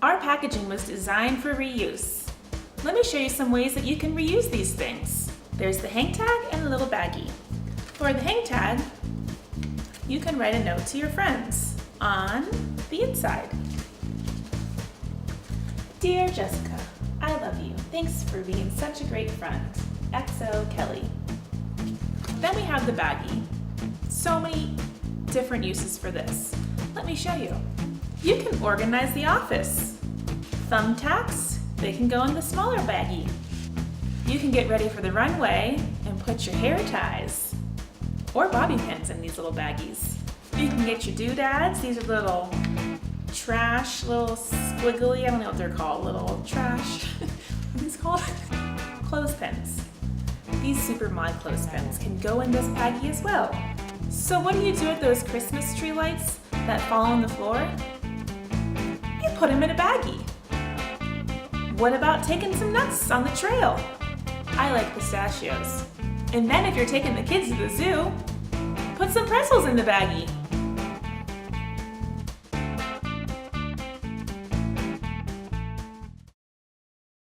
Our packaging was designed for reuse. Let me show you some ways that you can reuse these things. There's the hang tag and a little baggie. For the hang tag, you can write a note to your friends on the inside. Dear Jessica, I love you. Thanks for being such a great friend. XO Kelly. Then we have the baggie. So many different uses for this. Let me show you. You can organize the office. Thumbtacks, they can go in the smaller baggie. You can get ready for the runway and put your hair ties or bobby pins in these little baggies. You can get your doodads. These are little trash, little squiggly, I don't know what they're called, little trash, what are these called? Clothespins. These super mod clothespins can go in this baggie as well. So what do you do with those Christmas tree lights that fall on the floor? You put them in a baggie. What about taking some nuts on the trail? I like pistachios. And then if you're taking the kids to the zoo, put some pretzels in the baggie.